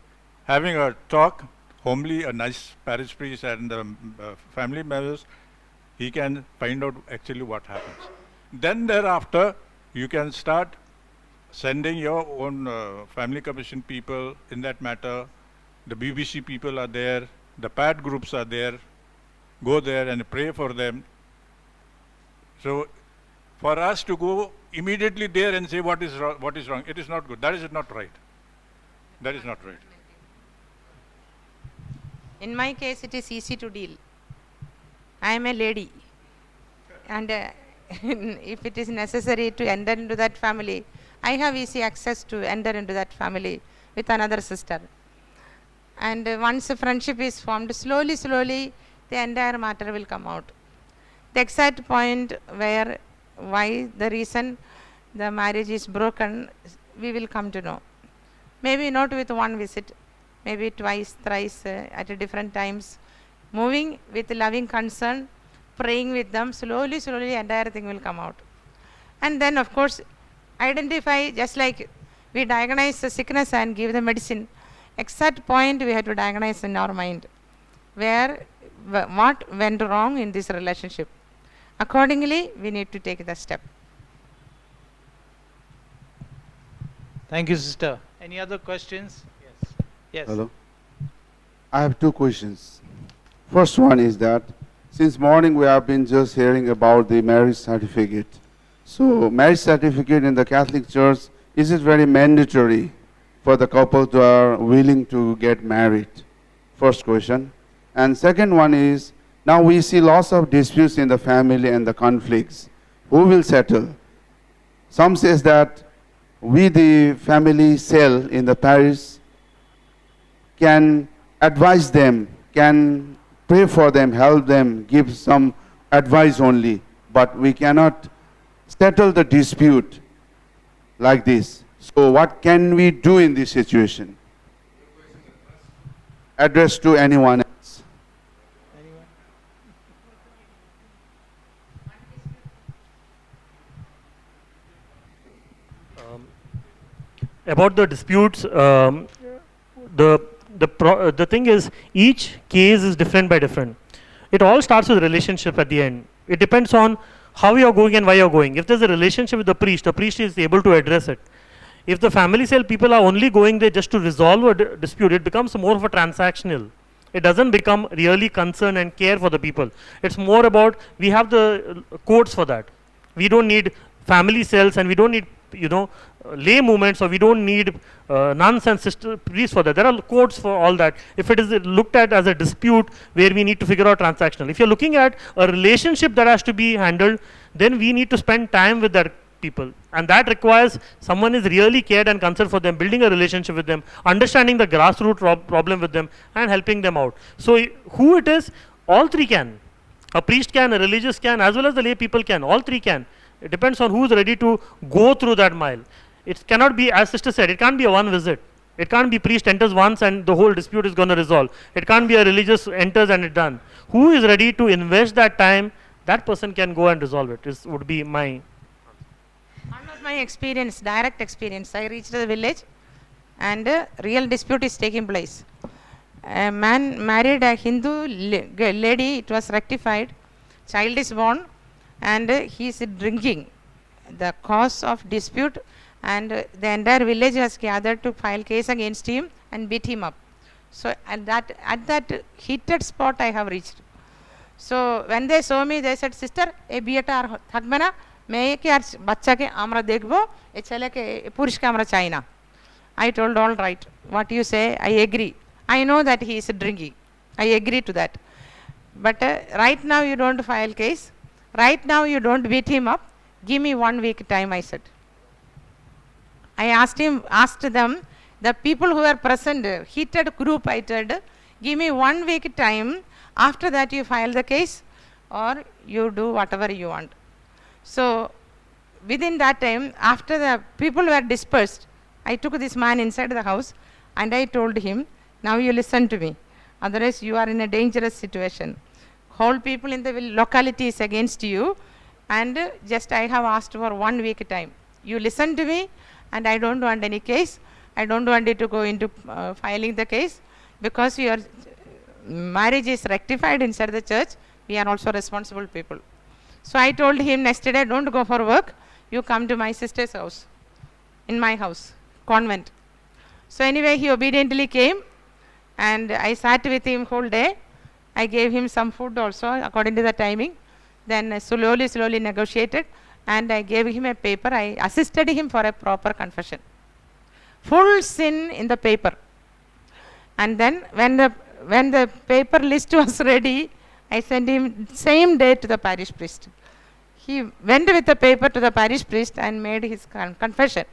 having a talk, homely, a nice parish priest and the family members, he can find out actually what happens. Then thereafter, you can start sending your own family commission people in that matter. The BBC people are there, the PAD groups are there. Go there and pray for them. So for us to go immediately there and say what is wrong, it is not good. That is not right. That is not right.
In my case, it is easy to deal. I am a lady, and if it is necessary to enter into that family, I have easy access to enter into that family with another sister. And once a friendship is formed, slowly, the entire matter will come out. The exact point why the reason the marriage is broken, we will come to know. Maybe not with one visit, maybe twice, thrice, at different times. Moving with loving concern, praying with them, slowly, entire thing will come out. And then, of course, identify, just like we diagnose the sickness and give the medicine, exact point we have to diagnose in our mind, what went wrong in this relationship. Accordingly, we need to take the step.
Thank you, sister. Any other questions? Yes. Yes.
Hello. I have 2 questions. First one is that since morning we have been just hearing about the marriage certificate. So marriage certificate in the Catholic Church, is it very mandatory for the couple who are willing to get married? First question. And second one is, now we see lots of disputes in the family and the conflicts. Who will settle? Some says that we, the family cell in the parish, can advise them, can pray for them, help them, give some advice only, but we cannot settle the dispute like this. So what can we do in this situation? Address to anyone else.
About the disputes, the thing is, each case is different by different. It all starts with relationship at the end. It depends on how you're going and why you're going. If there's a relationship with the priest is able to address it. If the family cell people are only going there just to resolve a dispute, it becomes more of a transactional. It doesn't become really concern and care for the people. It's more about, we have the codes for that. We don't need family cells, and we don't need, lay movements, or we don't need nuns and sister priests for that. There are codes for all that. If it is looked at as a dispute where we need to figure out transactional. If you're looking at a relationship that has to be handled, then we need to spend time with that people, and that requires someone is really cared and concerned for them, building a relationship with them, understanding the grassroots problem with them, and helping them out. So who it is, all three can. A priest can, a religious can, as well as the lay people can. All three can. It depends on who is ready to go through that mile. It cannot be, as sister said, it can't be a one visit. It can't be priest enters once and the whole dispute is going to resolve. It can't be a religious enters and it's done. Who is ready to invest that time, that person can go and resolve it. This would be my...
One of my experience, direct experience, I reached the village and a real dispute is taking place. A man married a Hindu lady, it was rectified, child is born, and he is drinking. The cause of dispute, and the entire village has gathered to file case against him and beat him up. So at that heated spot I have reached. So when they saw me, they said, sister, a bieta thakbe na, मैं के यार बच्चा के आमरा देखबो ए चले के पुरुष के आमरा चाहिए. I told, all right, what you say, I agree. I know that he is drinking. I agree to that. But right now you don't file case. Right now you don't beat him up. Give me 1 week time, I said. I asked them, the people who were present, heated group, I said, give me 1 week time. After that you file the case or you do whatever you want. So within that time, after the people were dispersed, I took this man inside the house and I told him, now you listen to me, otherwise you are in a dangerous situation. Whole people in the locality is against you, and just I have asked for 1 week time. You listen to me, and I don't want any case. I don't want you to go into filing the case, because your marriage is rectified inside the church. We are also responsible people. So I told him, next day, don't go for work. You come to my sister's house, in my house, convent. So anyway, he obediently came, and I sat with him whole day. I gave him some food also according to the timing. Then slowly negotiated, and I gave him a paper. I assisted him for a proper confession. Full sin in the paper. And then when the paper list was ready, I sent him same day to the parish priest. He went with the paper to the parish priest and made his confession.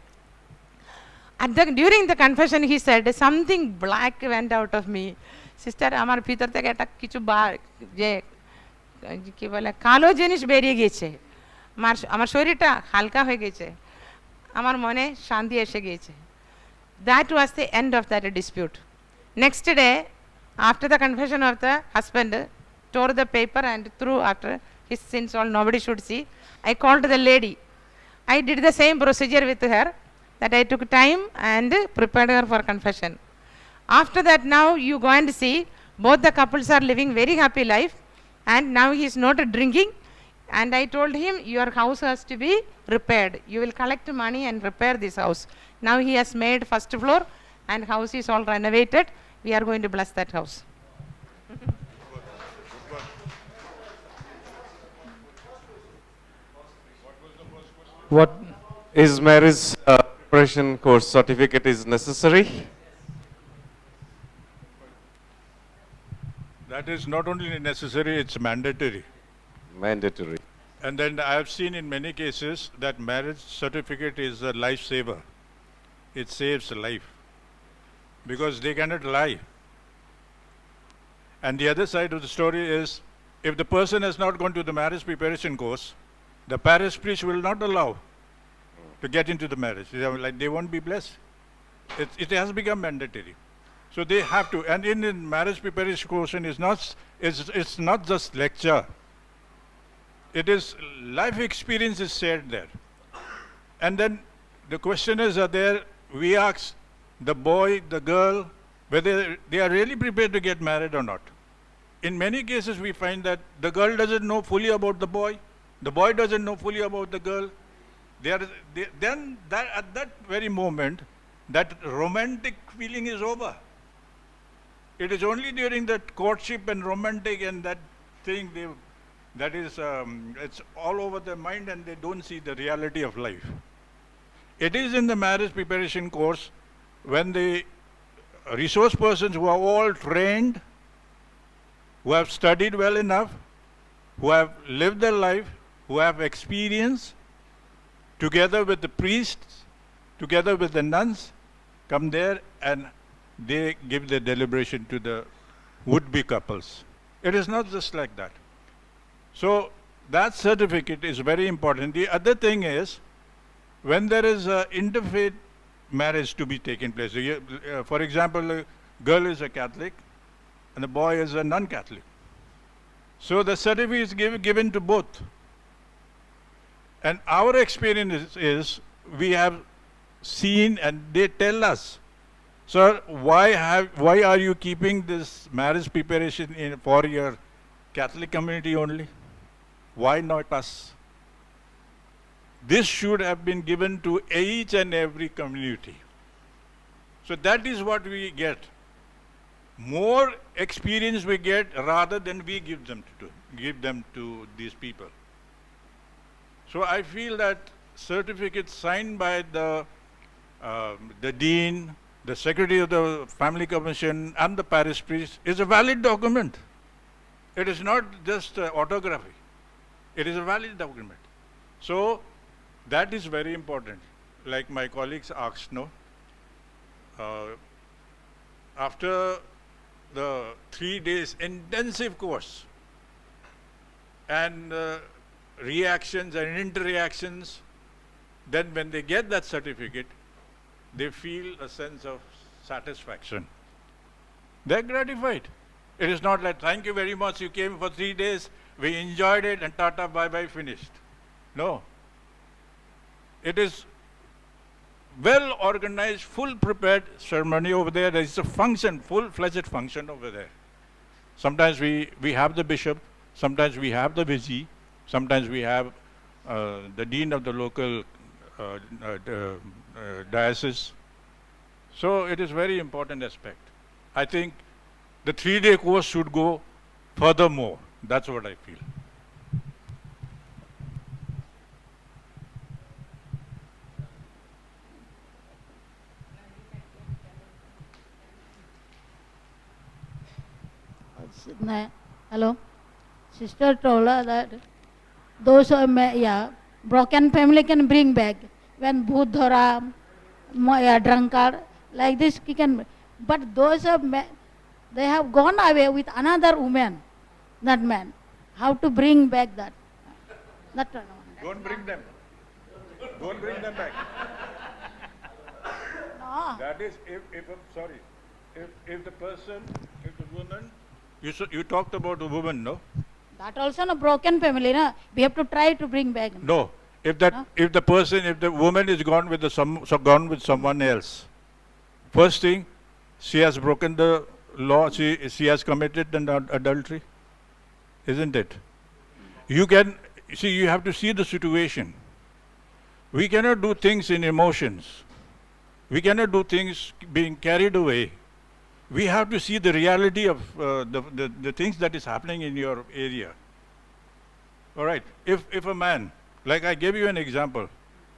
During the confession, he said, something black went out of me. Sister, আমার ভিতর থেকে একটা কিছু যে কি বলে কালো জিনিস বেরিয়ে গেছে, আমার শরীরটা হালকা হয়ে গেছে, আমার মনে শান্তি এসে গিয়েছে. That was the end of that dispute. Next day, after the confession of the husband, tore the paper and threw after his sins, all nobody should see. I called the lady. I did the same procedure with her, that I took time and prepared her for confession. After that, now you go and see, both the couples are living very happy life, and now he is not drinking. And I told him, your house has to be repaired. You will collect money and repair this house. Now he has made first floor and house is all renovated. We are going to bless that house.
What
Is marriage preparation course certificate is necessary?
That is not only necessary, it's mandatory.
Mandatory.
And then I have seen in many cases that marriage certificate is a lifesaver. It saves life, because they cannot lie. And the other side of the story is, if the person has not gone to the marriage preparation course, the parish priest will not allow to get into the marriage. They won't be blessed. It has become mandatory. So they have to. And in the marriage preparation course, it's not just lecture. It is life experience is shared there. And then the questionnaires are there. We ask the boy, the girl, whether they are really prepared to get married or not. In many cases, we find that the girl doesn't know fully about the boy doesn't know fully about the girl. Then at that very moment, that romantic feeling is over. It is only during that courtship and romantic and that thing, it's all over their mind and they don't see the reality of life. It is in the marriage preparation course when the resource persons who are all trained, who have studied well enough, who have lived their life, who have experience, together with the priests, together with the nuns, come there and they give the deliberation to the would-be couples. It is not just like that. So that certificate is very important. The other thing is, when there is an interfaith marriage to be taken place, for example, a girl is a Catholic and a boy is a non-Catholic. So the certificate is given to both. And our experience is we have seen and they tell us, sir, why are you keeping this marriage preparation for your Catholic community only? Why not us? This should have been given to each and every community. So that is what we get. More experience we get rather than we give them to these people. So I feel that certificate signed by the dean, the secretary of the family commission and the parish priest is a valid document. It is not just autography. It is a valid document. So that is very important. Like my colleagues asked, after the 3 days intensive course and reactions and interactions, then when they get that certificate, they feel a sense of satisfaction. They're gratified. It is not like, thank you very much, you came for 3 days, we enjoyed it and tata, bye-bye, finished. No. It is well organized, full prepared ceremony over there. There is a function, full-fledged function over there. Sometimes we have the bishop, sometimes we have the VG, sometimes we have the dean of the local diocese. So it is very important aspect. I think the 3-day course should go furthermore. That's what I feel.
Hello, sister told us that those broken family can bring back when Buddha, drunkard, like this he can. But those they have gone away with another woman, that man. How to bring back that?
Don't bring them. Don't bring them back.
No.
That is, if the woman, you talked about the woman, no?
That also a broken family, no? We have to try to bring back.
No. If the woman is gone with someone else, first thing, she has broken the law, she has committed an adultery, isn't it? You have to see the situation. We cannot do things in emotions. We cannot do things being carried away. We have to see the reality of the things that is happening in your area. All right. If a man, like I gave you an example,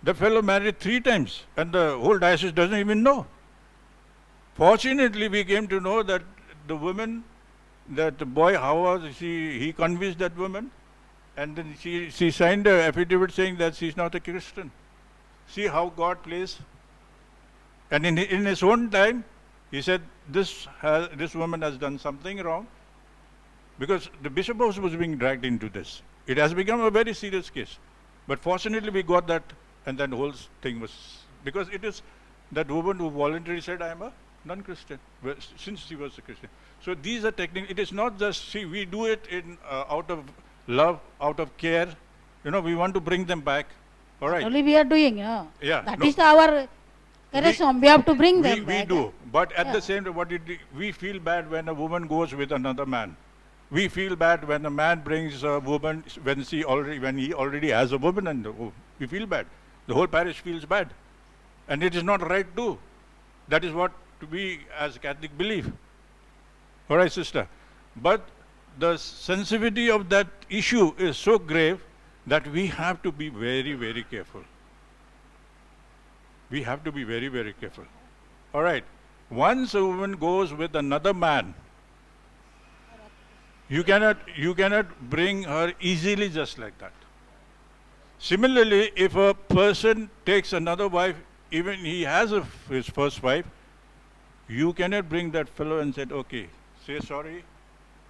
the fellow married 3 times and the whole diocese doesn't even know. Fortunately, we came to know that the woman, that the boy, he convinced that woman, and then she signed an affidavit saying that she's not a Christian. See how God plays. And in his own time, he said, this woman has done something wrong, because the bishop house was being dragged into this. It has become a very serious case. But fortunately, we got that, and then the whole thing was, because it is that woman who voluntarily said, I am a non-Christian, since she was a Christian. So these are techniques. It is not just, see, we do it in out of love, out of care. You know, we want to bring them back. All right.
Only we are doing, yeah.
Yeah,
That
no.
is our charism. We have to bring them
We
back.
do, but at
Yeah.
the same time, we feel bad when a woman goes with another man. We feel bad when a man brings a woman when he already has a woman, and we feel bad. The whole parish feels bad, and it is not right too. That is what we as Catholic believe. All right, sister. But the sensitivity of that issue is so grave that we have to be very, very careful. We have to be very, very careful. All right. Once a woman goes with another man, you cannot bring her easily just like that. Similarly, if a person takes another wife, even he has his first wife, you cannot bring that fellow and say, okay, say sorry,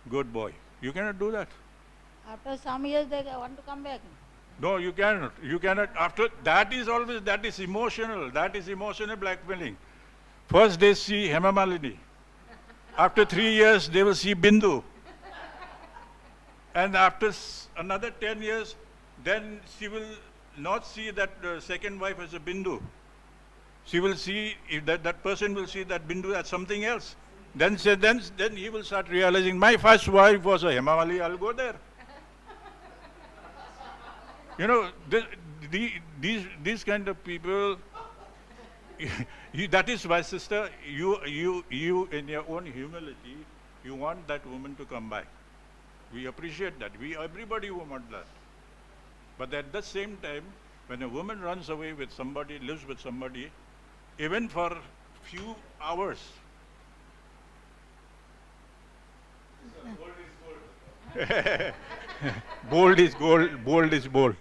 good boy. You cannot do that.
After some years, they want to come back.
No, you cannot. You cannot. After that is always, that is emotional. That is emotional blackmailing. First they see Hema Malini. After 3 years, they will see Bindu. And after another 10 years, then she will not see that second wife as a Bindu. She will see, if that person will see that Bindu as something else. Then he will start realizing, my first wife was a Hemamali, I'll go there. You know, these kind of people, that is why, sister, you in your own humility, you want that woman to come back. We appreciate that. Everybody wants that. But at the same time, when a woman runs away with somebody, lives with somebody, even for few hours, bold is gold, bold is bold.